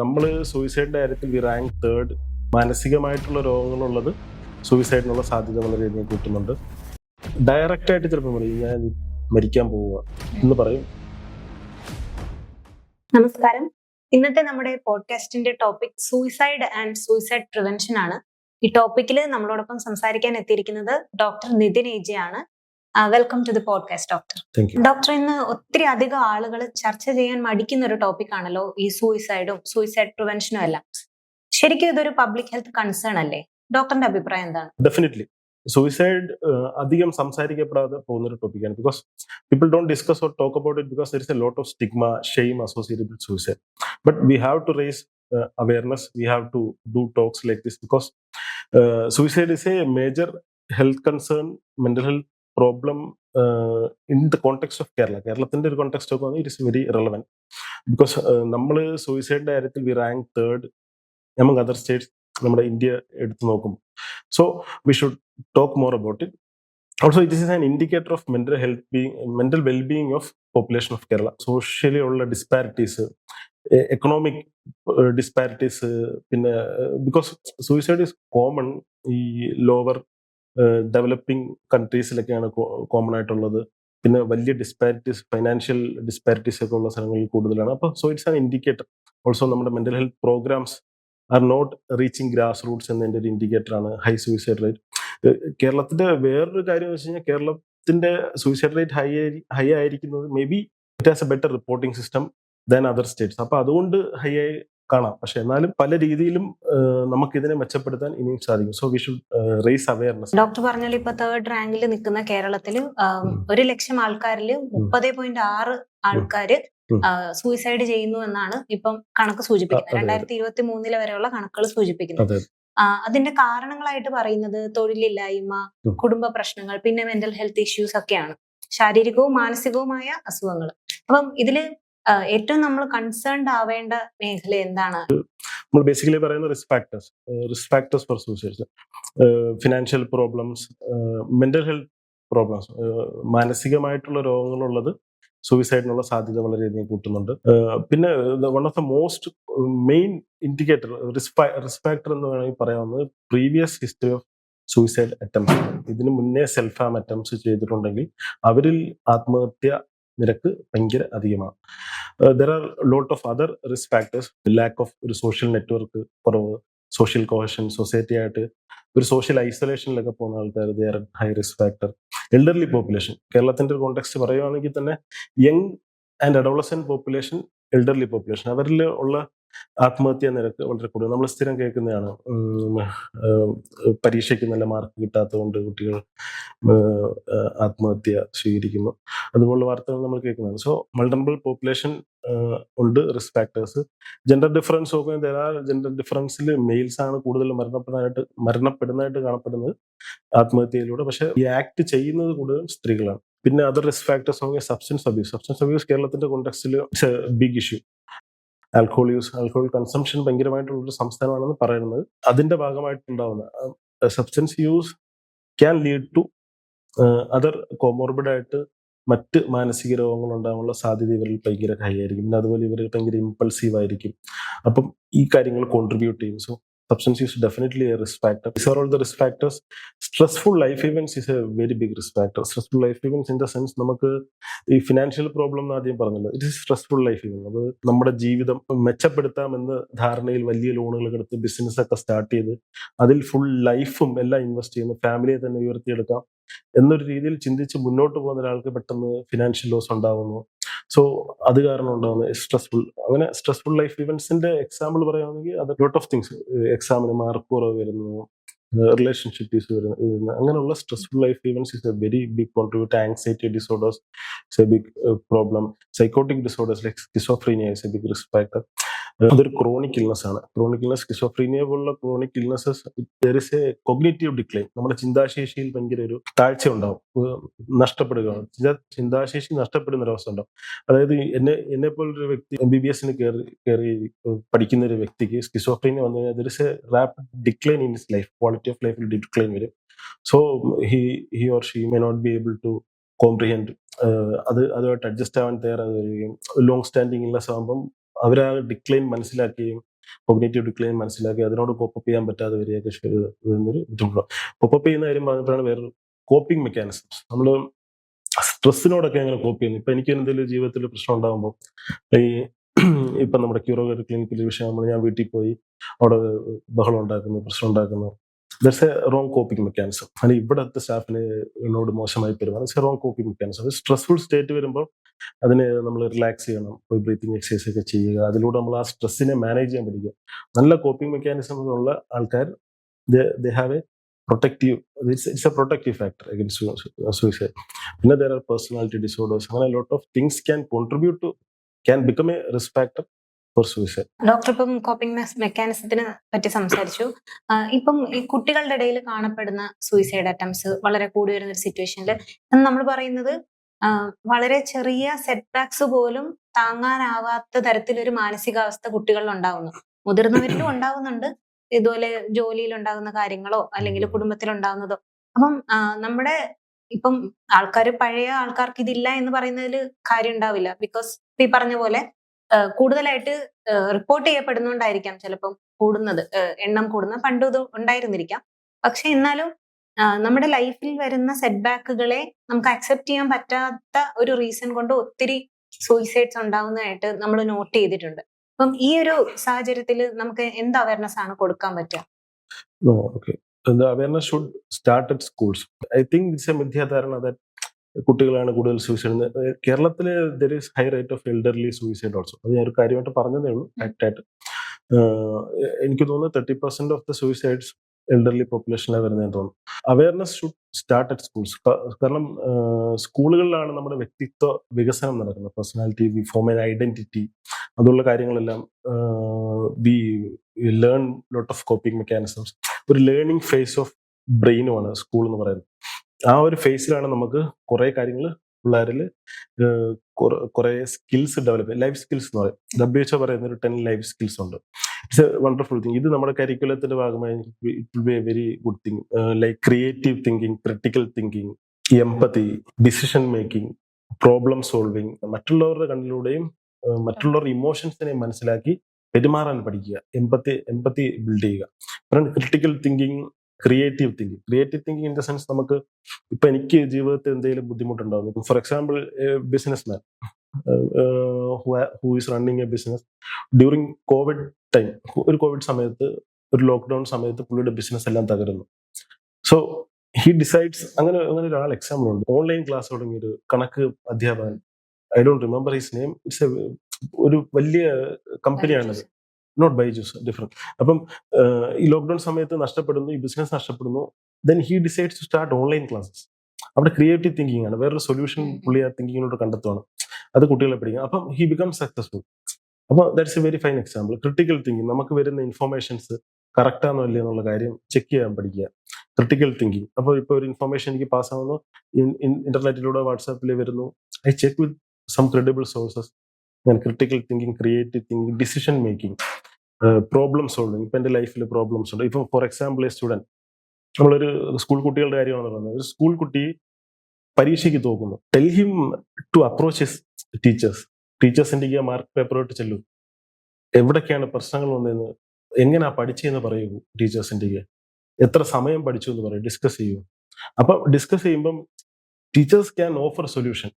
നമ്മൾ സൂയിസൈഡിന്റെ കാര്യത്തിൽ വി റാങ്ക് തേർഡ്. മാനസികമായിട്ടുള്ള രോഗങ്ങളുള്ളത് സൂയിസൈഡിനുള്ള സാധ്യത വളരെയധികം കൂട്ടുന്നുണ്ട്. ഡയറക്റ്റ് ആയിട്ട് ചിലപ്പോൾ പറയും ഞാൻ മരിക്കാൻ പോവുക എന്ന് പറയും. നമസ്കാരം. ഇന്നത്തെ നമ്മുടെ പോഡ്കാസ്റ്റിന്റെ topic suicide and suicide prevention ആണ്. ഈ ടോപ്പിക്കിൽ നമ്മളോടൊപ്പം സംസാരിക്കാൻ എത്തിയിരിക്കുന്നത് ഡോക്ടർ നിതിൻ ഏജെ ആണ്. Welcome to the podcast doctor. Doctor, ഇന്ന് ഒത്തിരി അധികം ആളുകൾ ചർച്ച ചെയ്യാൻ മടിക്കുന്ന ഒരു ടോപ്പിക് ആണല്ലോ ഈ സൂയിസൈഡും സൂയിസൈഡ് പ്രിവെൻഷനും എല്ലാം. ശരിക്കും ഇതൊരു പബ്ലിക് ഹെൽത്ത് കൺസേൺ അല്ലേ? ഡോക്ടറിന്റെ അഭിപ്രായം എന്താണ്? ഡെഫിനറ്റ്ലി സൂയിസൈഡ് അധികം സംസാരിക്കപ്പെടാതെ പോകുന്ന ഒരു ടോപ്പിക്കാണ്. Because people don't discuss or talk about it because there is a lot of stigma, shame associated with suicide. But we have to raise awareness. We have to do talks like this because suicide is a major health concern, mental health problem in the context of Kerala. കേരളത്തിന്റെ ഒരു context ഒക്കെ it is very relevant because നമ്മൾ സൂയിസൈഡിന്റെ കാര്യത്തിൽ we rank third among other states. നമ്മുടെ India എടുത്തു നോക്കും. So we should talk more about it. Also it is an indicator of mental wellbeing of population of Kerala. Socially ഉള്ള disparities, economic disparities, പിന്നെ because suicide is common ഈ lower developing കൺട്രീസിലൊക്കെയാണ് common ആയിട്ടുള്ളത്. പിന്നെ വലിയ ഡിസ്പാരിറ്റീസ്, ഫൈനാൻഷ്യൽ ഡിസ്പാരിറ്റീസ് ഒക്കെ ഉള്ള സ്ഥലങ്ങളിൽ കൂടുതലാണ്. അപ്പോൾ so it's an indicator. Also നമ്മുടെ mental health programmes are not reaching grass roots എന്നതിൻ്റെ ഒരു ഇൻഡിക്കേറ്റർ ആണ് ഹൈ സൂയിസൈഡ് റേറ്റ്. കേരളത്തിന്റെ വേറൊരു കാര്യം എന്ന് വെച്ച് കഴിഞ്ഞാൽ കേരളത്തിന്റെ സൂയിസൈഡ് റേറ്റ് ഹൈ ആയിരിക്കുന്നത് may be it has A better reporting system than other States. അപ്പൊ അതുകൊണ്ട് ഹൈ ആയി കാണാം. പക്ഷെ എന്നാലും പല രീതിയിലും നമുക്ക് ഇതിനെ മെച്ചപ്പെടുത്താൻ ഇനിയും സാധിക്കും. So we should raise awareness. Doctor പറഞ്ഞാൽ ഇപ്പൊ തേർഡ് റാങ്കിൽ നിൽക്കുന്ന കേരളത്തിൽ 1,00,000 ആൾക്കാരിൽ 30.6 ആൾക്കാര് സൂയിസൈഡ് ചെയ്യുന്നു എന്നാണ് ഇപ്പം കണക്ക് സൂചിപ്പിക്കുന്നത്. 2023 വരെയുള്ള കണക്കുകൾ സൂചിപ്പിക്കുന്നത്. അതിന്റെ കാരണങ്ങളായിട്ട് പറയുന്നത് തൊഴിലില്ലായ്മ, കുടുംബ പ്രശ്നങ്ങൾ, പിന്നെ മെന്റൽ ഹെൽത്ത് ഇഷ്യൂസ് ഒക്കെയാണ്. ശാരീരികവും മാനസികവുമായ അസുഖങ്ങൾ. അപ്പം ഇതില് ഏറ്റവും നമ്മൾ കൺസേൺഡ് ആവേണ്ട മേഖല എന്താണ്? നമ്മൾ ബേസിക്കലി പറയുന്ന risk factors four suicide, financial problems, mental health problems, മാനസികമായിട്ടുള്ള രോഗങ്ങളുള്ളത് സൂയിസൈഡിനുള്ള സാധ്യത വളരെയധികം കൂട്ടുന്നുണ്ട്. പിന്നെ one of the most main indicator risk factor എന്ന് വേണമെങ്കിൽ പറയാവുന്നത് previous history of suicide attempts. ഇതിന് മുന്നേ സെൽഫ് ഹാം അറ്റംപ്റ്റ്സ് ചെയ്തിട്ടുണ്ടെങ്കിൽ അവരിൽ ആത്മഹത്യ നിരക്ക് ഭയങ്കര അധികമാണ്. There are lot of other risk factors. Lack of ഒരു സോഷ്യൽ നെറ്റ്വർക്ക് കുറവ്, സോഷ്യൽ കോഹഷൻ, സൊസൈറ്റി ആയിട്ട് ഒരു സോഷ്യൽ ഐസൊലേഷനിലൊക്കെ പോകുന്ന ആൾക്കാർ they are high risk factor. Elderly population, കേരളത്തിന്റെ ഒരു കോണ്ടെക്സ്റ്റ് പറയുകയാണെങ്കിൽ തന്നെ young and adolescent population, elderly population, അവരിൽ ഉള്ള ആത്മഹത്യാ നിരക്ക് വളരെ കൂടുതൽ. നമ്മൾ സ്ഥിരം കേൾക്കുന്നതാണ്, പരീക്ഷയ്ക്ക് നല്ല മാർക്ക് കിട്ടാത്തത് കൊണ്ട് കുട്ടികൾ ആത്മഹത്യ സ്വീകരിക്കുന്നു. അതുപോലുള്ള വാർത്തകൾ നമ്മൾ കേൾക്കുന്നതാണ്. സോ മൾട്ടിപ്പിൾ പോപ്പുലേഷൻ ഉണ്ട് റിസ്ക് ഫാക്ടേഴ്സ്. ജെൻഡർ ഡിഫറൻസ് നോക്കുകയാണെങ്കിൽ ജെൻഡർ ഡിഫറൻസിൽ മെയിൽസ് ആണ് കൂടുതൽ മരണപ്പെടുന്നതായിട്ട് കാണപ്പെടുന്നത് ആത്മഹത്യയിലൂടെ. പക്ഷെ ഈ ആക്ട് ചെയ്യുന്നത് കൂടുതലും സ്ത്രീകളാണ്. പിന്നെ അതർ റിസ്ക് ഫാക്ടേഴ്സ് നോക്കിയാൽ സബ്സ്റ്റൻസ് അബ്യൂസ് കേരളത്തിന്റെ കോണ്ടെക്സ്റ്റിൽ it's a big issue. Alcohol consumption ഭയങ്കരമായിട്ടുള്ളൊരു സംസ്ഥാനമാണെന്ന് പറയുന്നത്. അതിന്റെ ഭാഗമായിട്ടുണ്ടാവുന്ന substance use can lead to other comorbid ആയിട്ട് മറ്റ് മാനസിക രോഗങ്ങൾ ഉണ്ടാകാനുള്ള സാധ്യത ഇവരിൽ ഭയങ്കര ഹൈ ആയിരിക്കും. പിന്നെ അതുപോലെ ഇവർ ഭയങ്കര ഇമ്പൾസീവ് ആയിരിക്കും. അപ്പം ഈ കാര്യങ്ങൾ കോൺട്രിബ്യൂട്ട് ചെയ്യും. So substance use is definitely a risk factor. These are all the risk factors. Stressful life events is a very big risk factor. Stressful life events in the sense നമുക്ക് ഈ financial problem എന്ന് ആദ്യം പറഞ്ഞല്ലോ, it is stressful life event. അത് നമ്മുടെ ജീവിതം മെച്ചപ്പെടുത്താമെന്ന് ധാരണയിൽ വലിയ ലോണുകൾ എടുത്ത് ബിസിനസ് ഒക്കെ സ്റ്റാർട്ട് ചെയ്ത് അതിൽ ഫുൾ ലൈഫും എല്ലാം ഇൻവെസ്റ്റ് ചെയ്യുന്നു, ഫാമിലിയെ തന്നെ ഉയർത്തിയെടുക്കാം എന്നൊരു രീതിയിൽ ചിന്തിച്ച് മുന്നോട്ട് പോകുന്ന ഒരാൾക്ക് പെട്ടെന്ന് ഫിനാൻഷ്യൽ ലോസ് ഉണ്ടാകുന്നു. സോ അത് കാരണം ഉണ്ടാകുന്ന അങ്ങനെ സ്ട്രെസ്ഫുൾ ലൈഫ് ഇവന്റ്സിന്റെ എക്സാമ്പിൾ പറയുകയാണെങ്കിൽ അത് ലോട്ട് ഓഫ് തിങ്സ്. എക്സാമിന് മാർക്ക് കുറവ് വരുന്നു, റിലേഷൻഷിപ്പ് ഇഷ്യൂ വരുന്നു, അങ്ങനെയുള്ള stressful life events is a very big contributor. Anxiety disorders is a big problem. Psychotic disorders like schizophrenia is a big risk factor. അതൊരു chronic illness ആണ്. Chronic illness, schizophrenia പോലുള്ള chronic illnesses, there is a cognitive decline. നമ്മുടെ ചിന്താശേഷിയിൽ ഭയങ്കര ഒരു താഴ്ച ഉണ്ടാവും, നഷ്ടപ്പെടുകയാണ്. ചിന്താശേഷി നഷ്ടപ്പെടുന്ന ഒരു അവസ്ഥ ഉണ്ടാവും. അതായത് എന്നെ പോലൊരു വ്യക്തി MBBS കയറി പഠിക്കുന്ന ഒരു വ്യക്തിക്ക് സ്കിസോഫ്രീനിയ വന്നു കഴിഞ്ഞാൽ there is a rapid decline in his life. Quality of ലൈഫിൽ ഡിക്ലൈൻ വരും. So he or she may not be able to comprehend. അതുമായിട്ട് അഡ്ജസ്റ്റ് ആവാൻ തയ്യാറാകുകയും ലോങ് സ്റ്റാൻഡിങ് ഇൽനസ് ആകുമ്പം അവർ ആ ഡിക്ലൈൻ മനസ്സിലാക്കുകയും കോഗ്നേറ്റീവ് ഡിക്ലൈൻ മനസ്സിലാക്കി അതിനോട് കോപ്പപ്പ് ചെയ്യാൻ പറ്റാതെ വരികയൊക്കെ വരുന്നൊരു ബുദ്ധിമുട്ടാണ്. കോപ്പപ്പ് ചെയ്യുന്ന കാര്യം പറഞ്ഞപ്പോഴാണ് വേറൊരു കോപ്പിംഗ് മെക്കാനിസംസ്. നമ്മൾ സ്ട്രെസ്സിനോടൊക്കെ എങ്ങനെ കോപ്പ് ചെയ്യുന്നു. ഇപ്പൊ എനിക്ക് എന്തെങ്കിലും ജീവിതത്തിൽ പ്രശ്നം ഉണ്ടാകുമ്പോൾ ഈ ഇപ്പം നമ്മുടെ ക്യൂറോഗറി ക്ലിനിക്കിൽ വിഷയമാകുമ്പോൾ ഞാൻ വീട്ടിൽ പോയി അവിടെ ബഹളം ഉണ്ടാക്കുന്നു, പ്രശ്നം ഉണ്ടാക്കുന്നു. That's A wrong coping mechanism. അല്ലെങ്കിൽ ഇവിടുത്തെ സ്റ്റാഫിനോട് മോശമായി പെരുമാറും. It's A wrong coping mechanism. അത് സ്ട്രെസ്ഫുൾ സ്റ്റേറ്റ് വരുമ്പോൾ അതിന് നമ്മൾ റിലാക്സ് ചെയ്യണം, പോയി ബ്രീത്തിങ് എക്സസൈസ് ഒക്കെ ചെയ്യുക. അതിലൂടെ നമ്മൾ ആ സ്ട്രെസ്സിനെ മാനേജ് ചെയ്യാൻ പഠിക്കുക. നല്ല കോപ്പിംഗ് മെക്കാനിസം ഉള്ള ആൾക്കാർ they have A protective, it's A protective factor against suicide. പിന്നെ there are personality disorders. അങ്ങനെ ലോട്ട് of things can become A risk factor for suicide. Doctor ഇപ്പം കോപ്പിംഗ് മെക്കാനിസത്തിനെ പറ്റി സംസാരിച്ചു. ഇപ്പം ഈ കുട്ടികളുടെ ഇടയിൽ കാണപ്പെടുന്ന സൂയിസൈഡ് അറ്റംപ്റ്റ്സ് വളരെ കൂടി വരുന്ന ഒരു സിറ്റുവേഷനിൽ നമ്മൾ പറയുന്നത് വളരെ ചെറിയ സെറ്റ് ബാക്സ് പോലും താങ്ങാനാവാത്ത തരത്തിലൊരു മാനസികാവസ്ഥ കുട്ടികളിൽ ഉണ്ടാവുന്നു. മുതിർന്നവരിലും ഉണ്ടാവുന്നുണ്ട്, ഇതുപോലെ ജോലിയിൽ ഉണ്ടാകുന്ന കാര്യങ്ങളോ അല്ലെങ്കിൽ കുടുംബത്തിൽ ഉണ്ടാകുന്നതോ. അപ്പം നമ്മുടെ ഇപ്പം പഴയ ആൾക്കാർക്ക് ഇതില്ല എന്ന് പറയുന്നതിൽ കാര്യം ഉണ്ടാവില്ല. ബിക്കോസ് ഈ പറഞ്ഞ പോലെ കൂടുതലായിട്ട് റിപ്പോർട്ട് ചെയ്യപ്പെടുന്നോണ്ടായിരിക്കാം ചിലപ്പം എണ്ണം കൂടുന്നത്. പണ്ടും ഇത് ഉണ്ടായിരുന്നിരിക്കാം. പക്ഷെ എന്നാലും നമ്മുടെ ലൈഫിൽ വരുന്ന സെറ്റ് ബാക്കുകളെ നമുക്ക് അക്സെപ്റ്റ് ചെയ്യാൻ പറ്റാത്ത ഒരു റീസൺ കൊണ്ട് ഒത്തിരി സൂയിസൈഡ്സ് ഉണ്ടാവുന്നതായിട്ട് നമ്മൾ നോട്ട് ചെയ്തിട്ടുണ്ട്. അപ്പം ഈ ഒരു സാഹചര്യത്തിൽ നമുക്ക് എന്ത് അവയർനെസ് ആണ് കൊടുക്കാൻ പറ്റുക? The awareness should start at schools. I think it's a മിഥ്യാധാരണ that കുട്ടികളാണ് കൂടുതൽ സൂയിസൈഡ്. കേരളത്തിൽ there is high rate of elderly suicide also. അത് ഞാൻ ഒരു കാര്യമായിട്ട് പറഞ്ഞതേ ഉള്ളൂ. ഫാക്റ്റായിട്ട് എനിക്ക് തോന്നുന്നു 30% ഓഫ് ദ സൂയിസൈഡ്സ് എൽഡർലി പോപ്പുലേഷനിലാണ് വരുന്നതെന്ന് തോന്നുന്നു. Awareness should start at schools. കാരണം സ്കൂളുകളിലാണ് നമ്മുടെ വ്യക്തിത്വ വികസനം നടക്കുന്നത്. Personality, we form an identity, അതുള്ള കാര്യങ്ങളെല്ലാം we learn lot of coping mechanisms. ഒരു ലേണിംഗ് ഫേസ് ഓഫ് ബ്രെയിനുമാണ് സ്കൂൾ എന്ന് പറയുന്നത്. ആ ഒരു ഫേസിലാണ് നമുക്ക് കുറെ കാര്യങ്ങൾ പിള്ളേരിൽ കുറെ സ്കിൽസ് ഡെവലപ്പ് ചെയ്യും. ലൈഫ് സ്കിൽസ് എന്ന് പറയും. WHO പറയുന്ന ഒരു 10 ലൈഫ് സ്കിൽസ് ഉണ്ട്. It's a wonderful thing. ഇത് നമ്മുടെ കരിക്കുലത്തിന്റെ ഭാഗമായി it will be a very good thing. Like creative thinking, critical thinking, empathy, decision making, problem solving, മറ്റുള്ളവരുടെ കണ്ണിലൂടെയും മറ്റുള്ളവരുടെ ഇമോഷൻസിനെ മനസ്സിലാക്കി പെരുമാറാൻ പഠിക്കുക. എംപതി ബിൽഡ് ചെയ്യുക. Critical thinking, creative thinking in the sense നമുക്ക് ഇപ്പൊ എനിക്ക് ജീവിതത്തിൽ എന്തെങ്കിലും ബുദ്ധിമുട്ടുണ്ടാകുന്നു. For example business man who is running A business during Covid time. ഒരു കോവിഡ് സമയത്ത്, ഒരു ലോക്ക്ഡൌൺ സമയത്ത് പുള്ളിയുടെ ബിസിനസ് എല്ലാം തകരുന്നു. സോ ഹി ഡിസൈഡ്സ്, അങ്ങനെ ഒരാൾ എക്സാമ്പിൾ ഉണ്ട്. ഓൺലൈൻ ക്ലാസ് തുടങ്ങിയൊരു കണക്ക് അധ്യാപകൻ, I don't remember his name. It's ഒരു വലിയ കമ്പനിയാണത്. Not Byju's, different. അപ്പം ഈ ലോക്ക്ഡൌൺ സമയത്ത് നഷ്ടപ്പെടുന്നു, ഈ ബിസിനസ് നഷ്ടപ്പെടുന്നു. Then he decides to start online classes. അവിടെ ക്രിയേറ്റീവ് തിങ്കിങ് ആണ്, വേറൊരു സൊല്യൂഷൻ പുള്ളി ആ തിങ്കിങ്ങിനോട് കണ്ടെത്തുകയാണ്. അത് കുട്ടികളെ പഠിക്കുക. അപ്പം ഹി ബിക്കം സക്സസ്ഫുൾ. അപ്പോൾ that's A very fine example. Critical thinking, നമുക്ക് വരുന്ന ഇൻഫോർമേഷൻസ് കറക്റ്റാണോ അല്ലേ എന്നുള്ള കാര്യം ചെക്ക് ചെയ്യാൻ പഠിക്കുക. Critical thinking. അപ്പോൾ ഇപ്പോൾ ഒരു ഇൻഫോർമേഷൻ എനിക്ക് പാസ് ആവുന്നു, ഇന്റർനെറ്റിലൂടെ വാട്സാപ്പിൽ വരുന്നു, I check with some credible sources. ഞാൻ critical thinking, creative thinking, decision making, problem solving. ഇപ്പം എൻ്റെ ലൈഫിൽ പ്രോബ്ലംസ് ഉണ്ട്. ഇപ്പം ഫോർ എക്സാമ്പിൾ എ സ്റ്റുഡൻറ്, നമ്മളൊരു സ്കൂൾ കുട്ടികളുടെ കാര്യമാണ് പറയുന്നത്. ഒരു സ്കൂൾ കുട്ടി പരീക്ഷയ്ക്ക് തോക്കുന്നു. Tell him to approach his ടീച്ചേഴ്സിൻ്റെ മാർക്ക് പേപ്പറോട്ട് ചെല്ലൂ. എവിടൊക്കെയാണ് പ്രശ്നങ്ങൾ വന്നതെന്ന്, എങ്ങനെയാ പഠിച്ചതെന്ന് പറയൂ. ടീച്ചേഴ്സിൻ്റെ എത്ര സമയം പഠിച്ചു എന്ന് പറയും, ഡിസ്കസ് ചെയ്യൂ. അപ്പം ഡിസ്കസ് ചെയ്യുമ്പം ടീച്ചേഴ്സ് ക്യാൻ ഓഫർ സൊല്യൂഷൻ.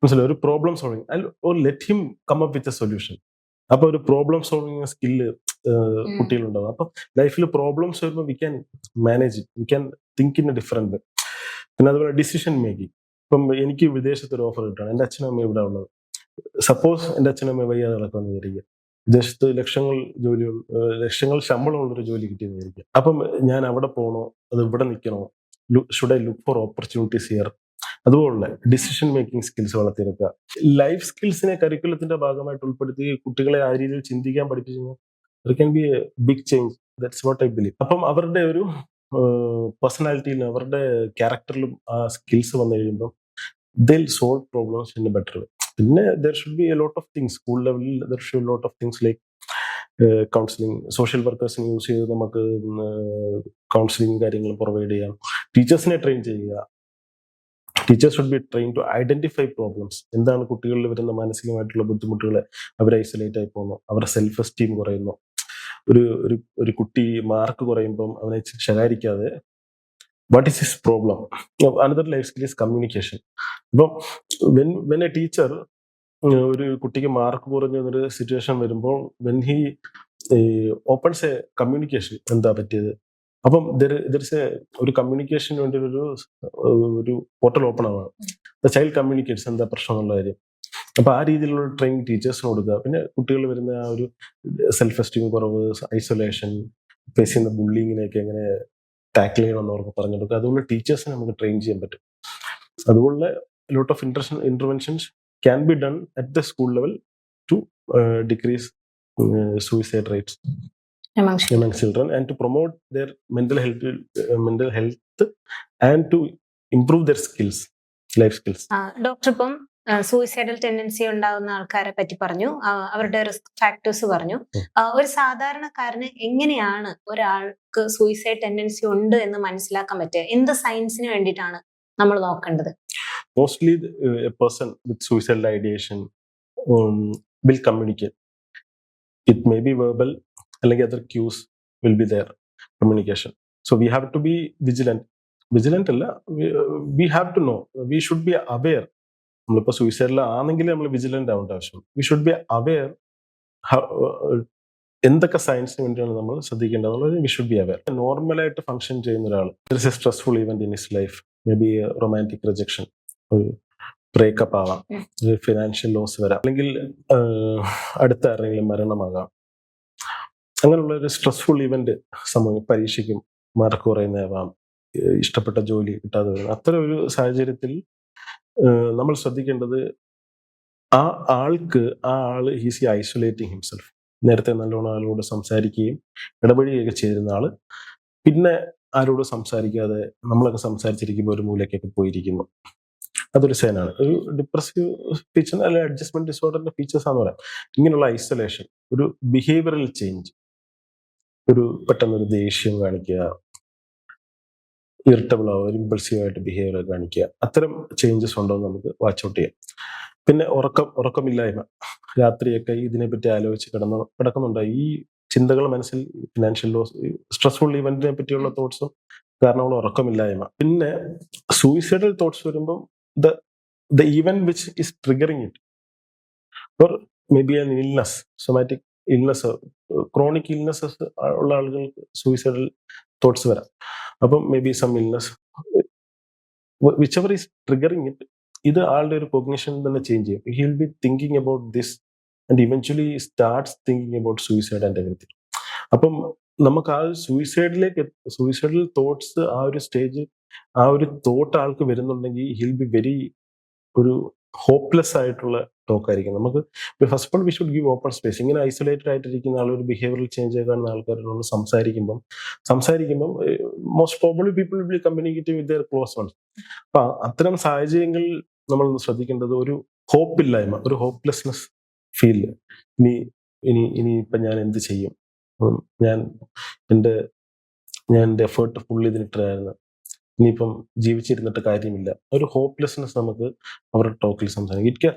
മനസ്സിലായി? ഒരു problem solving, or let him come up with a solution. അപ്പൊ ഒരു പ്രോബ്ലം സോൾവിങ് സ്കില്ല് കുട്ടികളുണ്ടാവും. അപ്പൊ ലൈഫിൽ പ്രോബ്ലംസ് വരുമ്പോൾ we can manage it, we can think in A different. പിന്നെ അതുപോലെ ഡിസിഷൻ മേക്കിംഗ്. ഇപ്പം എനിക്ക് വിദേശത്ത് ഒരു ഓഫർ കിട്ടുകയാണ്, എൻ്റെ അച്ഛനും അമ്മയും ഇവിടെ ഉള്ളത്. സപ്പോസ് എൻ്റെ അച്ഛനും അമ്മയും വയ്യാതെ നടക്കുമെന്ന് വിചാരിക്കുക. വിദേശത്ത് ലക്ഷങ്ങൾ ശമ്പളമുള്ളൊരു ജോലി കിട്ടിയെന്ന് വിചാരിക്കുക. അപ്പം ഞാൻ അവിടെ പോകണോ, അത് ഇവിടെ നിൽക്കണോ, should I look for opportunities here? അതുപോലുള്ള ഡിസിഷൻ മേക്കിംഗ് സ്കിൽസ് വളർത്തിയെടുക്കുക. ലൈഫ് സ്കിൽസിനെ കരിക്കുലത്തിന്റെ ഭാഗമായിട്ട് ഉൾപ്പെടുത്തി കുട്ടികളെ ആ രീതിയിൽ ചിന്തിക്കാൻ പഠിപ്പിച്ചു കഴിഞ്ഞാൽ there can be a big change. That's what I believe. അപ്പം അവരുടെ ഒരു പേഴ്സണാലിറ്റിയിലും അവരുടെ ക്യാരക്ടറിലും ആ സ്കിൽസ് വന്നു കഴിയുമ്പോൾ they'll solve problems in a better way. പിന്നെ there should be a lot of things. School ലെവലിൽ there should lot of things like counselling. Social വർക്കേഴ്സിനെ യൂസ് ചെയ്ത് നമുക്ക് കൗൺസിലിംഗ് കാര്യങ്ങൾ പ്രൊവൈഡ് ചെയ്യാം. ടീച്ചേഴ്സിനെ ട്രെയിൻ ചെയ്യുക. Teachers should be train to identify problems. എന്താണ് കുട്ടികളിൽ വരുന്ന മാനസികമായിട്ടുള്ള ബുദ്ധിമുട്ടുകൾ? അവർ ഐസൊലേറ്റ് ആയി പോകുന്നു, അവരുടെ സെൽഫ് എസ്റ്റീം കുറയുന്നു. ഒരു ഒരു ഒരു കുട്ടി മാർക്ക് കുറയുമ്പം അവനെ ശകാരിക്കാതെ what is his problem. Another life skill is communication. അപ്പം വെൻ എ ടീച്ചർ ഒരു കുട്ടിക്ക് മാർക്ക് കുറഞ്ഞ ഒരു സിറ്റുവേഷൻ വരുമ്പോൾ when he opens a communication, എന്താ പറ്റിയത്, അപ്പം ഒരു കമ്മ്യൂണിക്കേഷന് വേണ്ടി ഒരു പോർട്ടൽ ഓപ്പൺ ആവാണ്. ദ ചൈൽഡ് കമ്മ്യൂണിക്കേറ്റ്സ് എന്താ പ്രശ്നം എന്നുള്ള കാര്യം. അപ്പൊ ആ രീതിയിലുള്ള ട്രെയിനിങ് ടീച്ചേഴ്സിന് കൊടുക്കുക. പിന്നെ കുട്ടികൾ വരുന്ന ആ ഒരു സെൽഫ് എസ്റ്റീം കുറവ്, ഐസൊലേഷൻ, ഫേസ് ചെയ്യുന്ന ബുള്ളിങ്ങിനെയൊക്കെ എങ്ങനെ ടാക്കിൾ ചെയ്യണമെന്ന് അവർക്ക് പറഞ്ഞു കൊടുക്കുക. അതുപോലെ ടീച്ചേഴ്സിനെ നമുക്ക് ട്രെയിൻ ചെയ്യാൻ പറ്റും. അതുപോലെ lot of interventions can be done at the school level two decrease suicide rates among children and to promote their mental health and to improve their skills, life skills. Doctor ഇപ്പം suicidal tendency ഉണ്ടാകുന്ന ആൾക്കാരെ പറ്റി പറഞ്ഞു, അവരുടെ risk factors പറഞ്ഞു. ഒരു സാധാരണക്കാരന് എങ്ങനെയാണ് ഒരാൾക്ക് സൂയിസൈഡ് ടെൻഡൻസി ഉണ്ട് എന്ന് മനസ്സിലാക്കാൻ പറ്റുക? എന്ത് സയൻസിന് വേണ്ടിയിട്ടാണ് നമ്മൾ നോക്കേണ്ടത്? Mostly A person with suicidal ideation will communicate. It may be verbal, അല്ലെങ്കിൽ other cues will be there, communication. So we have to be vigilant അല്ല, we have to know, we should be aware. നമ്മളിപ്പോൾ സൂയിസൈഡിൽ ആണെങ്കിൽ നമ്മൾ vigilant ആവേണ്ട ആവശ്യം. V should be aware എന്തൊക്കെ സയൻസിന് വേണ്ടിയാണ് നമ്മൾ ശ്രദ്ധിക്കേണ്ടത്. We should be aware. നോർമലായിട്ട് ഫംഗ്ഷൻ ചെയ്യുന്ന ഒരാൾ, there A stressful event in his life, may be romantic rejection, breakup ആവാം, ഫിനാൻഷ്യൽ ലോസ് വരാം, അല്ലെങ്കിൽ അടുത്ത ആരെങ്കിലും മരണമാകാം. അങ്ങനെയുള്ള ഒരു സ്ട്രെസ്ഫുൾ ഇവന്റ് പരീക്ഷയ്ക്കും മാർക്ക് കുറയുന്നതാവാം, ഇഷ്ടപ്പെട്ട ജോലി കിട്ടാതെ വരും. അത്തരം ഒരു സാഹചര്യത്തിൽ നമ്മൾ ശ്രദ്ധിക്കേണ്ടത് ആ ആള് ഹീസ് ഐസൊലേറ്റിംഗ് ഹിംസെൽഫ്. നേരത്തെ നല്ലോണം ആളോട് സംസാരിക്കുകയും ഇടപഴകുകയൊക്കെ ചെയ്തിരുന്ന ആള് പിന്നെ ആരോട് സംസാരിക്കാതെ നമ്മളൊക്കെ സംസാരിച്ചിരിക്കുമ്പോൾ ഒരു മൂലയ്ക്കൊക്കെ പോയിരിക്കുന്നു. അതൊരു സൈനാണ്. ഒരു ഡിപ്രസീവ് ഫീച്ചർ അല്ലെങ്കിൽ അഡ്ജസ്റ്റ്മെന്റ് ഡിസോർഡറിന്റെ ഫീച്ചേഴ്സ് ആണെന്ന് പറയാം. ഇങ്ങനെയുള്ള ഐസൊലേഷൻ, ഒരു ബിഹേവിയറൽ ചേഞ്ച്, ഒരു പെട്ടെന്നൊരു ദേഷ്യം കാണിക്കുക, ഇറിറ്റബിൾ ആവുക, ഇമ്പൾസീവ് ആയിട്ട് ബിഹേവിയർ കാണിക്കുക, അത്തരം ചേഞ്ചസ് ഉണ്ടോ എന്ന് നമുക്ക് വാച്ച് ഔട്ട് ചെയ്യാം. പിന്നെ ഉറക്കമില്ലായ്മ, രാത്രിയൊക്കെ ഇതിനെപ്പറ്റി ആലോചിച്ച് കിടക്കുന്നുണ്ട്. ഈ ചിന്തകൾ മനസ്സിൽ, ഫിനാൻഷ്യൽ ലോസ്, സ്ട്രെസ്ഫുൾ ഇവന്റിനെ പറ്റിയുള്ള തോട്ട്സും കാരണമുള്ള ഉറക്കമില്ലായ്മ. പിന്നെ സൂയിസൈഡൽ തോട്ട്സ് വരുമ്പം the event which is triggering it, or maybe an illness, somatic illness, chronic illnesses ഉള്ള ആളുകൾക്ക് സൂയിസൈഡൽ തോട്ട്സ് വരാം. അപ്പം may be some illness, whichever is triggering it, ഇത് ആളുടെ ഒരു കോഗ്നിഷൻ തന്നെ ചേഞ്ച് ചെയ്യും. He will be thinking about this and eventually starts thinking about suicide and everything. അപ്പം നമുക്ക് ആ സൂയിസൈഡൽ തോട്ട്സ്, ആ ഒരു സ്റ്റേജ്, ആ ഒരു തോട്ട് ആൾക്ക് വരുന്നുണ്ടെങ്കിൽ ഹിൽ ബി വെരി ഒരു ഹോപ്പ്ലെസ് ആയിട്ടുള്ള ടോക്കായിരിക്കും. നമുക്ക് first of all we should give open space. ഇങ്ങനെ ഐസൊലേറ്റഡ് ആയിട്ടിരിക്കുന്ന ആൾ, ഒരു ബിഹേവിയറൽ ചേഞ്ച് കാണുന്ന ആൾക്കാരോട് സംസാരിക്കുമ്പം most probably people will communicate with their close ones. അപ്പൊ അത്തരം സാഹചര്യങ്ങളിൽ നമ്മൾ ശ്രദ്ധിക്കേണ്ടത് ഒരു ഹോപ്പില്ലായ്മ, ഒരു ഹോപ്പ്ലെസ്നെസ് ഫീൽ. ഇനിയിപ്പം ഞാൻ എന്ത് ചെയ്യും, ഞാൻ എൻ്റെ എഫേർട്ട് ഫുൾ ഇതിനിട്ടായിരുന്നു, ഇനിയിപ്പം ജീവിച്ചിരുന്നിട്ട് കാര്യമില്ല. ഒരു ഹോപ്പ്ലെസ്നെസ് നമുക്ക് അവരുടെ ടോക്കിൽ സംസാരിക്കും. എനിക്ക്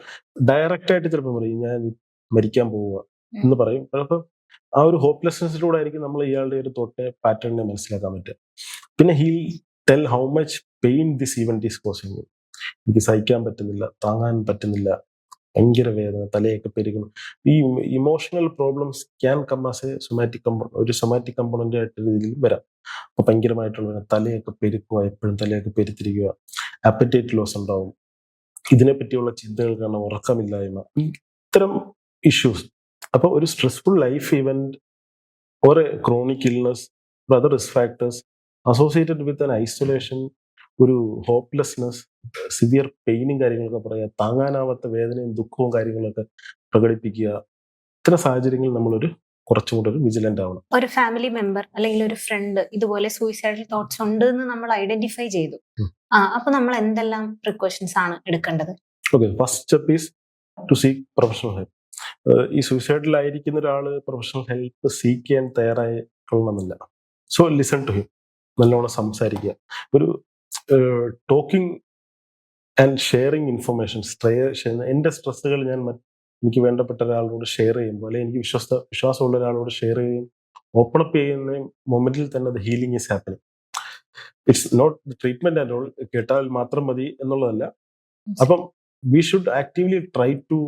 ഡയറക്റ്റ് ആയിട്ട് ചിലപ്പോൾ പറയും ഞാൻ മരിക്കാൻ പോവുക എന്ന് പറയും. അപ്പം ആ ഒരു ഹോപ്പ്ലെസ്നെസ്സിലൂടെ ആയിരിക്കും നമ്മൾ ഇയാളുടെ ഒരു പാറ്റേണിനെ മനസ്സിലാക്കാൻ പറ്റുക. പിന്നെ he'll tell how much pain this event is causing. എനിക്ക് സഹിക്കാൻ പറ്റുന്നില്ല, താങ്ങാൻ പറ്റുന്നില്ല, ഭയങ്കര വേദന, തലയൊക്കെ പെരുകുന്നു. ഈ emotional problems can come as a somatic component ആയിട്ട് രീതിയിൽ വരാം. അപ്പൊ ഭയങ്കരമായിട്ടുള്ള തലയൊക്കെ പെരുക്കുക, എപ്പോഴും തലയൊക്കെ പെരുത്തിരിക്കുക, ആപ്പറ്റൈറ്റ് ലോസ് ഉണ്ടാവും, ഇതിനെപ്പറ്റിയുള്ള ചിന്തകൾ കാരണം ഉറക്കമില്ലായ്മ, ഇത്തരം ഇഷ്യൂസ്. അപ്പൊ ഒരു stressful life event or A chronic illness, other risk factors associated with an isolation, ഒരു ഹോപ്പ്ലെസ്നെസ്, സിവിയർ പെയിനും കാര്യങ്ങളൊക്കെ പറയാം, താങ്ങാനാവാത്ത വേദനയും ദുഃഖവും കാര്യങ്ങളൊക്കെ പ്രകടിപ്പിക്കുക. ഇത്തരം സാഹചര്യങ്ങളിൽ നമ്മളൊരു കുറച്ചും കൂടെ ഒരു വിജിലന്റ് ആവണം. ഒരു ഫാമിലി മെമ്പർ അല്ലെങ്കിൽ ഒരു ഫ്രണ്ട് ഇതുപോലെ സൂയിസൈഡൽ തോട്ട്സ് ഉണ്ട് എന്ന് നമ്മൾ ഐഡന്റിഫൈ ചെയ്തു, അപ്പൊ നമ്മൾ എന്തെല്ലാം പ്രിക്കോഷൻസ് ആണ് എടുക്കേണ്ടത്? Okay, first step is to seek professional help. ഈ സൂയിസൈഡിലായിരിക്കുന്ന ഒരാള് പ്രൊഫഷണൽ ഹെൽപ്പ് സീക്ക് ചെയ്യാൻ തയ്യാറായി കൊള്ളണമെന്നില്ല. സോ ലിസൺ ടു ഹിം, നല്ലോണം സംസാരിക്കുക. ഒരു ടോക്കിംഗ് ആൻഡ് ഷെയറിങ് ഇൻഫർമേഷൻ. എൻ്റെ സ്ട്രെസ്സുകൾ ഞാൻ എനിക്ക് വേണ്ടപ്പെട്ട ഒരാളോട് ഷെയർ ചെയ്യുമ്പോൾ, അല്ലെങ്കിൽ എനിക്ക് വിശ്വാസമുള്ള ഒരാളോട് ഷെയർ ചെയ്യുകയും ഓപ്പൺ അപ്പ് ചെയ്യുന്ന മൊമെന്റിൽ തന്നെ അത് healing is happening. It's not treatment and all, കേട്ടാൽ മാത്രം മതി എന്നുള്ളതല്ല. അപ്പം we should actively try to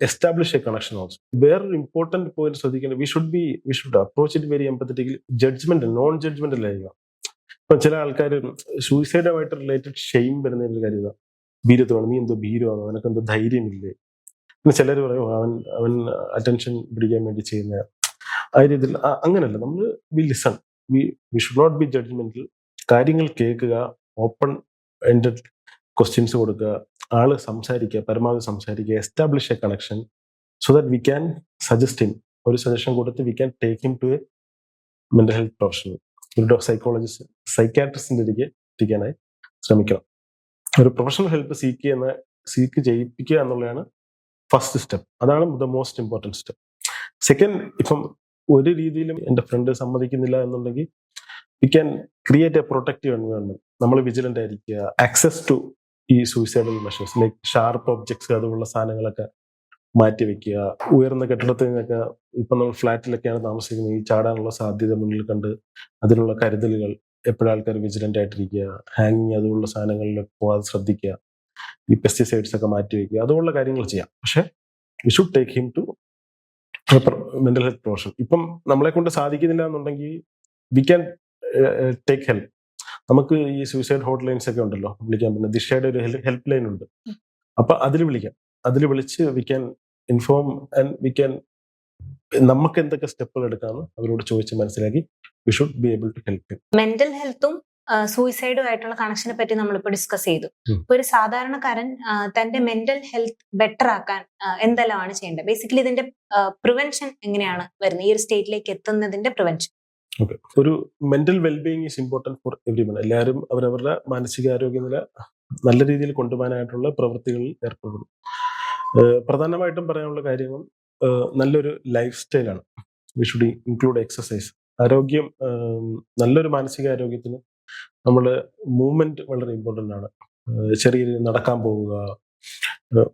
establish a connection also. വേറൊരു ഇമ്പോർട്ടന്റ് പോയിന്റ് ശ്രദ്ധിക്കേണ്ടത്, we should approach it very empathetically. Judgement, non judgemental ആയിരിക്കണം. ഇപ്പൊ ചില ആൾക്കാർ സൂയിസൈഡുമായിട്ട് റിലേറ്റഡ് ഷെയിം വരുന്ന ഒരു കാര്യം ഇതാ, ഭീരത്വമാണ്, നീ എന്തോ ഭീരമാണോ, നിനക്കെന്തോ ധൈര്യമില്ലേ. പിന്നെ ചിലർ പറയും അവൻ അറ്റൻഷൻ പിടിക്കാൻ വേണ്ടി ചെയ്യുന്ന ആ രീതിയിൽ. അങ്ങനല്ല, നമ്മൾ we listen, we should not be judgemental. കാര്യങ്ങൾ കേൾക്കുക, ഓപ്പൺ എൻഡഡ് ക്വസ്റ്റ്യൻസ് കൊടുക്കുക, ആള് സംസാരിക്കുക, പരമാവധി സംസാരിക്കുക, establish a connection so that we can suggest him. ഒരു സജഷൻ കൊടുത്ത് we can take him to a mental health professional, ഒരു സൈക്കോളജിസ്റ്റ്, സൈക്കാട്രിസ്റ്റിന്റെ അടുത്തേക്ക് എത്തിക്കാനായി ശ്രമിക്കണം. ഒരു പ്രൊഫഷണൽ ഹെൽപ്പ് സീക്ക് ചെയ്യിപ്പിക്കുക എന്നുള്ളതാണ് ഫസ്റ്റ് സ്റ്റെപ്പ്. അതാണ് the most important step. Second, ഇപ്പം ഒരു രീതിയിലും എൻ്റെ ഫ്രണ്ട് സമ്മതിക്കുന്നില്ല എന്നുണ്ടെങ്കിൽ we can create a protective environment. നമ്മൾ വിജിലന്റ് ആയിരിക്കുക. ആക്സസ് ടു ഈ suicidal measures like sharp objects, അതുപോലുള്ള സാധനങ്ങളൊക്കെ മാറ്റി വെക്കുക. ഉയർന്ന കെട്ടിടത്തിൽ നിന്നൊക്കെ, ഇപ്പം നമ്മൾ ഫ്ലാറ്റിലൊക്കെയാണ് താമസിക്കുന്നത്, ഈ ചാടാനുള്ള സാധ്യത മുന്നിൽ കണ്ട് അതിനുള്ള കരുതലുകൾ എപ്പോഴും ആൾക്കാർ വിജിലന്റ് ആയിട്ടിരിക്കുക. ഹാങ്ങിങ്, അതുപോലുള്ള സാധനങ്ങളിലൊക്കെ പോകാതെ ശ്രദ്ധിക്കുക. ഈ പെസ്റ്റിസൈഡ്സ് ഒക്കെ മാറ്റി വെക്കുക, അതുപോലുള്ള കാര്യങ്ങൾ ചെയ്യാം. പക്ഷെ we should take him to mental health professional. ഇപ്പം നമ്മളെ കൊണ്ട് സാധിക്കുന്നില്ല എന്നുണ്ടെങ്കിൽ വി ക്യാൻ ടേക്ക് ഹെൽപ്പ്. നമുക്ക് ഈ സൂയിസൈഡ് ഹോട്ട് ലൈൻസ് ഒക്കെ ഉണ്ടല്ലോ, വിളിക്കാൻ പറ്റുന്ന ദിശയുടെ ഒരു ഹെൽപ്പ് ലൈൻ ഉണ്ട്. അപ്പൊ അതിൽ വിളിക്കാം. അതിൽ വിളിച്ച് we can inform and we can, നമുക്ക് എന്തൊക്കെ സ്റ്റെപ്പുകൾ എടുക്കാമെന്ന് അവരോട് ചോദിച്ച് മനസ്സിലാക്കി we should be able to help. Mental ഹെൽത്തും സൂയിസൈഡും ആയിട്ടുള്ള കണക്ഷനെ പറ്റി നമ്മളിപ്പോൾ ഡിസ്കസ് ചെയ്തു. ഇപ്പൊ ഒരു സാധാരണക്കാരൻ തന്റെ മെന്റൽ ഹെൽത്ത് ബെറ്റർ ആക്കാൻ എന്തെല്ലാമാണ് ചെയ്യേണ്ടത്? ബേസിക്കലി ഇതിന്റെ പ്രിവെൻഷൻ എങ്ങനെയാണ് വരുന്നത്, ഈ ഒരു സ്റ്റേറ്റിലേക്ക് എത്തുന്നതിന്റെ പ്രിവെൻഷൻ? ഓക്കെ, ഒരു mental wellbeing is important for everyone. എല്ലാവരും അവരവരുടെ മാനസികാരോഗ്യ നില നല്ല രീതിയിൽ കൊണ്ടുപോകാനായിട്ടുള്ള പ്രവൃത്തികളിൽ ഏർപ്പെടുന്നു. പ്രധാനമായിട്ടും പറയാനുള്ള കാര്യങ്ങൾ നല്ലൊരു ലൈഫ് സ്റ്റൈലാണ്. We should include exercise. ആരോഗ്യം, നല്ലൊരു മാനസികാരോഗ്യത്തിന് നമ്മൾ മൂവ്മെന്റ് വളരെ ഇമ്പോർട്ടൻ്റ് ആണ്. ചെറിയ രീതിയിൽ നടക്കാൻ പോവുക,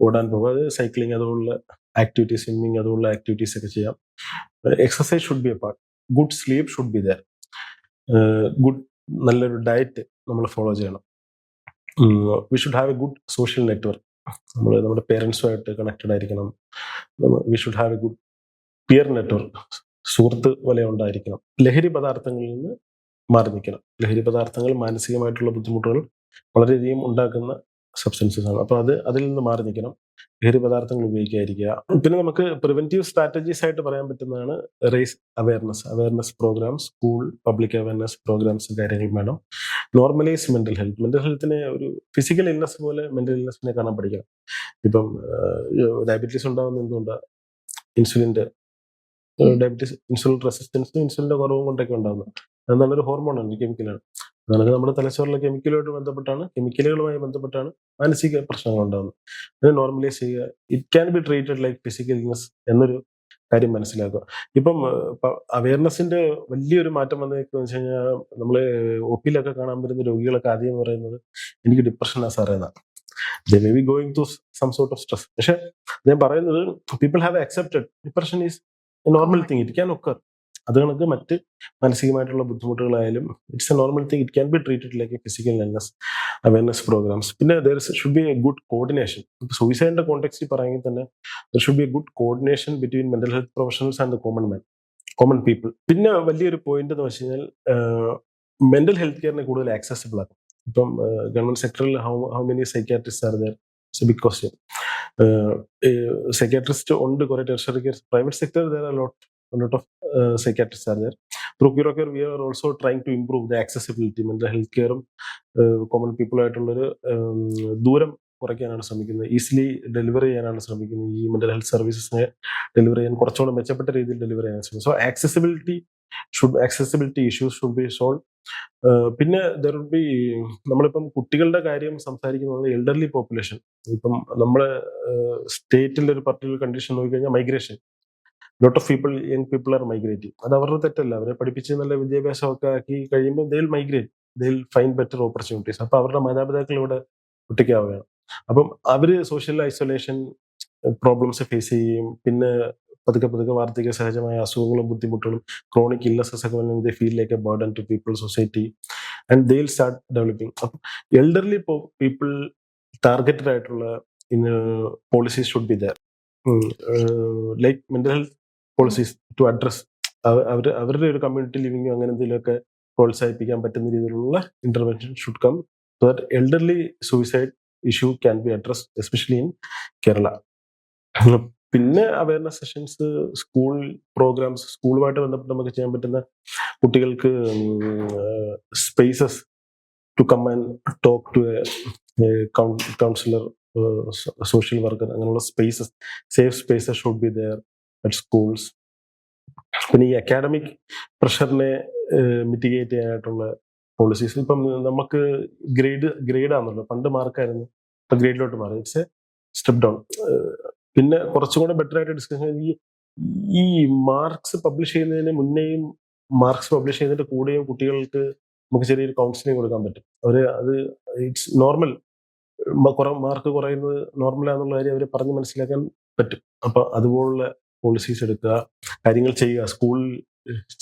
ഓടാൻ പോവുക, അത് സൈക്ലിംഗ്, അതുപോലുള്ള ആക്ടിവിറ്റീസ്, സ്വിമ്മിങ്, അതുപോലുള്ള ആക്ടിവിറ്റീസ് ഒക്കെ ചെയ്യാം. Exercise should be a part. Good sleep should be there. നല്ലൊരു ഡയറ്റ് നമ്മൾ ഫോളോ ചെയ്യണം. We should have a good social network. നമ്മൾ നമ്മുടെ പേരൻസുമായിട്ട് കണക്റ്റഡ് ആയിരിക്കണം. We should have a good peer network. സുഹൃത്ത് വലയം ഉണ്ടായിരിക്കണം. ലഹരി പദാർത്ഥങ്ങളിൽ നിന്ന് മാറി നിൽക്കണം. ലഹരി പദാർത്ഥങ്ങൾ മാനസികമായിട്ടുള്ള ബുദ്ധിമുട്ടുകൾ വളരെയധികം ഉണ്ടാക്കുന്ന സബ്സ്റ്റൻസസ് ആണ്. അപ്പോൾ അതിൽ നിന്ന് മാറി നിൽക്കണം. ലഹരി പദാർത്ഥങ്ങൾ ഉപയോഗിക്കാതിരിക്കുക. പിന്നെ നമുക്ക് പ്രിവെന്റീവ് സ്ട്രാറ്റജീസ് ആയിട്ട് പറയാൻ പറ്റുന്നതാണ് raise awareness programs, school public awareness programs, കാര്യങ്ങൾ വേണം. Normalise mental health. മെന്റൽ ഹെൽത്തിനെ ഒരു ഫിസിക്കൽ ഇൽനെസ് പോലെ മെന്റൽ ഇൽനെസ്സിനെ കാണാൻ പഠിക്കണം. ഇപ്പം ഡയബറ്റീസ് ഉണ്ടാകുന്ന എന്തുകൊണ്ടാണ്? ഇൻസുലിൻ റെസിസ്റ്റൻസും ഇൻസുലിന്റെ കുറവും കൊണ്ടൊക്കെ ഉണ്ടാകുന്നത്. അത് നല്ലൊരു ഹോർമോണാണ്, ഒരു കെമിക്കലാണ്. അതായത് നമ്മുടെ തലച്ചോറിലെ കെമിക്കലുകളുമായി ബന്ധപ്പെട്ടാണ് മാനസിക പ്രശ്നങ്ങൾ ഉണ്ടാകുന്നത്. അത് നോർമലൈസ് ചെയ്യുക. It can be treated like physical illness എന്നൊരു കാര്യം മനസ്സിലാക്കുക. ഇപ്പം അവയർനെസിന്റെ വലിയൊരു മാറ്റം വന്നേക്കെന്ന് വെച്ച് കഴിഞ്ഞാൽ, നമ്മള് ഒപ്പിലൊക്കെ കാണാൻ വരുന്ന രോഗികളൊക്കെ ആദ്യം പറയുന്നത് എനിക്ക് ഡിപ്രഷനാ സാറേ എന്നാണ്. They may be going through some sort of stress. പക്ഷെ ഞാൻ പറയുന്നത്, people have accepted depression is a normal thing. It can occur. അത് കണക്ക് മറ്റ് മാനസികമായിട്ടുള്ള ബുദ്ധിമുട്ടുകളായാലും it's a normal thing. It can be treated like a physical illness. Awareness programmes. പിന്നെ there should be a good coordination. ഇപ്പോൾ സൂയിസൈഡിന്റെ കോണ്ടെക്സ്റ്റിൽ പറയുമെങ്കിൽ തന്നെ there should be a good coordination between mental health professionals and the common people. പിന്നെ വലിയൊരു point എന്ന് വെച്ച് കഴിഞ്ഞാൽ, മെന്റൽ ഹെൽത്ത് കെയറിനെ കൂടുതൽ ആക്സസിബിൾ ആക്കും. ഇപ്പം ഗവൺമെന്റ് സെക്ടറിൽ how many psychiatrist are there? It's a big question. Psychiatrist ഉണ്ട്, കുറെ tertiary care. Private sector there are a lot of psychiatrists are there. Through Curocare we are also trying to improve the accessibility. Mental health കെയറും common people ആയിട്ടുള്ളൊരു ദൂരം കുറയ്ക്കാനാണ് ശ്രമിക്കുന്നത്. Easily deliver ചെയ്യാനാണ് ശ്രമിക്കുന്നത്. ഈ mental health സർവീസസിനെ deliver ചെയ്യാൻ കുറച്ചുകൂടെ മെച്ചപ്പെട്ട രീതിയിൽ ഡെലിവർ ചെയ്യാൻ ശ്രമിക്കും. So accessibility issues should be solve. പിന്നെ ദർ വുഡ് ബി, നമ്മളിപ്പം കുട്ടികളുടെ കാര്യം സംസാരിക്കുന്നത് എൽഡർലി പോപ്പുലേഷൻ. ഇപ്പം നമ്മളെ സ്റ്റേറ്റിൽ ഒരു പർട്ടിക്കുലർ കണ്ടീഷൻ നോക്കിക്കഴിഞ്ഞാൽ migration, lot of young people are migrating. അത് അവരുടെ തെറ്റല്ല. അവരെ പഠിപ്പിച്ച് നല്ല വിദ്യാഭ്യാസമൊക്കെ ആക്കി കഴിയുമ്പോൾ they will migrate, they will find better opportunities. അപ്പൊ അവരുടെ മാതാപിതാക്കൾ ഇവിടെ ഒറ്റയ്ക്കാവുകയാണ്. അപ്പം അവര് സോഷ്യൽ ഐസൊലേഷൻ പ്രോബ്ലംസ് ഫേസ് ചെയ്യുകയും പിന്നെ പതുക്കെ പതുക്കെ വാർദ്ധക്യ സഹജമായ അസുഖങ്ങളും ബുദ്ധിമുട്ടുകളും ക്രോണിക് ഇല്ലസസ് ഒക്കെ വന്ന് feel like a burden to people society and they will start developing. അപ്പം എൽഡർലി പീപ്പിൾ ടാർഗറ്റഡ് ആയിട്ടുള്ള policies should be there, like mental health policies to address അവരുടെ ഒരു കമ്മ്യൂണിറ്റി ലിവിംഗും അങ്ങനെ എന്തെങ്കിലുമൊക്കെ പ്രോത്സാഹിപ്പിക്കാൻ പറ്റുന്ന രീതിയിലുള്ള intervention should come so that elderly suicide issue can be addressed especially in Kerala. പിന്നെ അവയർനെസ് സെഷൻസ്, സ്കൂൾ പ്രോഗ്രാംസ്, സ്കൂളുമായിട്ട് ബന്ധപ്പെട്ട് നമുക്ക് ചെയ്യാൻ പറ്റുന്ന കുട്ടികൾക്ക് spaces to come and talk to a counsellor, social worker, അങ്ങനെയുള്ള spaces, safe spaces should be there at schools. പിന്നെ ഈ അക്കാഡമിക് പ്രഷറിനെ മിറ്റിഗേറ്റ് ചെയ്യാനായിട്ടുള്ള പോളിസീസ്. ഇപ്പം നമുക്ക് ഗ്രേഡാണല്ലോ, പണ്ട് മാർക്കായിരുന്നു, ഇപ്പം ഗ്രേഡിലോട്ട് മാറി, ഇറ്റ്സ് എ സ്റ്റെപ്പ് ഡൗൺ. പിന്നെ കുറച്ചും കൂടെ ബെറ്റർ ആയിട്ട് ഡിസ്കഷൻ ഈ മാർക്സ് പബ്ലിഷ് ചെയ്യുന്നതിന് മുന്നേയും മാർക്സ് പബ്ലിഷ് ചെയ്യുന്നതിന്റെ കൂടെയും കുട്ടികൾക്ക് നമുക്ക് ചെറിയൊരു കൗൺസിലിംഗ് കൊടുക്കാൻ പറ്റും. അത് ഇറ്റ്സ് നോർമൽ, മാർക്ക് കുറയുന്നത് നോർമലാന്നുള്ള കാര്യം അവർ പറഞ്ഞ് മനസ്സിലാക്കാൻ പറ്റും. അപ്പൊ അതുപോലുള്ള പോളിസീസ് എടുക്കുക, കാര്യങ്ങൾ ചെയ്യുക, സ്കൂളിൽ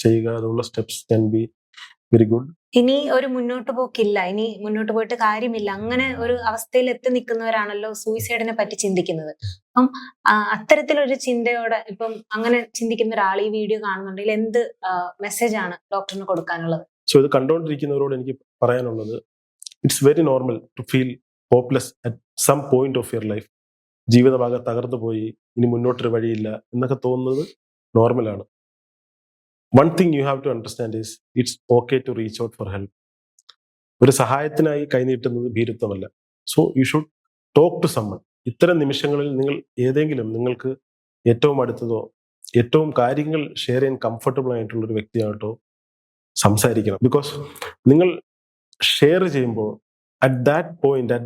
ചെയ്യുക, അതുള്ള steps can be very good. ഇനി ഒരു മുന്നോട്ട് പോക്കില്ല, ഇനി മുന്നോട്ട് പോയിട്ട് കാര്യമില്ല, അങ്ങനെ ഒരു അവസ്ഥയിൽ എത്തി നിൽക്കുന്നവരാണല്ലോ സൂയിസൈഡിനെ പറ്റി ചിന്തിക്കുന്നത്. അപ്പം അത്തരത്തിലൊരു ചിന്തയോടെ ഇപ്പം അങ്ങനെ ചിന്തിക്കുന്ന ഒരാൾ ഈ വീഡിയോ കാണുന്നുണ്ടെങ്കിൽ എന്ത് മെസ്സേജ് ആണ് ഡോക്ടറിന് കൊടുക്കാനുള്ളത്? സോ ഇത് കണ്ടുകൊണ്ടിരിക്കുന്നവരോട് എനിക്ക് പറയാനുള്ളത്, it's very normal to feel hopeless at some point of your life. ജീവിതഭാഗം തകർന്നു പോയി, ഇനി മുന്നോട്ടൊരു വഴിയില്ല എന്നൊക്കെ തോന്നുന്നത് നോർമലാണ്. One thing you have to understand is it's okay to reach out for help. ഒരു സഹായത്തിനായി കൈനീട്ടുന്നത് ഭീരുത്വമല്ല. So you should talk to someone. ഇത്തരം നിമിഷങ്ങളിൽ നിങ്ങൾ ഏതെങ്കിലും നിങ്ങൾക്ക് ഏറ്റവും അടുത്തതോ ഏറ്റവും കാര്യങ്ങൾ ഷെയർ ചെയ്യാൻ കംഫർട്ടബിൾ ആയിട്ടുള്ള ഒരു വ്യക്തിയായിട്ടോ സംസാരിക്കണം. ബിക്കോസ് നിങ്ങൾ ഷെയർ ചെയ്യുമ്പോൾ at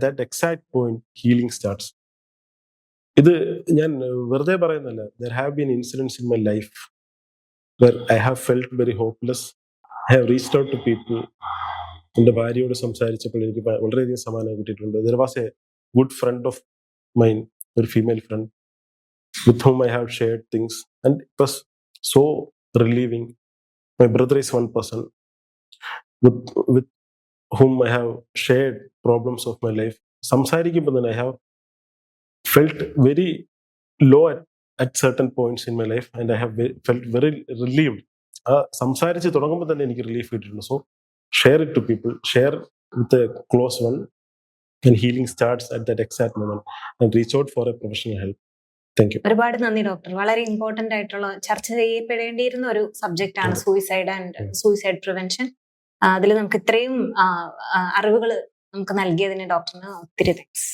that exact point healing starts. ഇത് ഞാൻ വെറുതെ പറയുന്നല്ല. There have been incidents in my life where I have felt very hopeless. I have reached out to people. എൻ്റെ ഭാര്യയോട് സംസാരിച്ചപ്പോൾ എനിക്ക് വളരെയധികം സമാധാനം കിട്ടിയിട്ടുണ്ട്. There was a good friend of mine, ഒരു female friend, with whom I have shared things and it was so relieving. My brother is one person with whom I have shared problems of my life. സംസാരിക്കുമ്പോൾ തന്നെ I have felt very low at certain points in my life and I have felt very relieved. സംസാരിച്ച് തുടങ്ങുമ്പോൾ തന്നെ എനിക്ക് relief കിട്ടിയിട്ടുണ്ട്. So share it to people, share with a close one and healing starts at that exact moment and reach out for a professional help. Thank you. ഒരുപാട് നന്ദി doctor. വളരെ important ആയിട്ടുള്ള ചർച്ച ചെയ്യപ്പെടേണ്ടിയിരുന്ന ഒരു സബ്ജക്റ്റ് ആണ് സൂയിസൈഡ് ആൻഡ് സൂയിസൈഡ് പ്രിവെൻഷൻ. അതിൽ നമുക്ക് ഇത്രയും അറിവുകൾ നമുക്ക് നൽകിയതിന് ഡോക്ടറിന് ഒത്തിരി താങ്ക്സ്.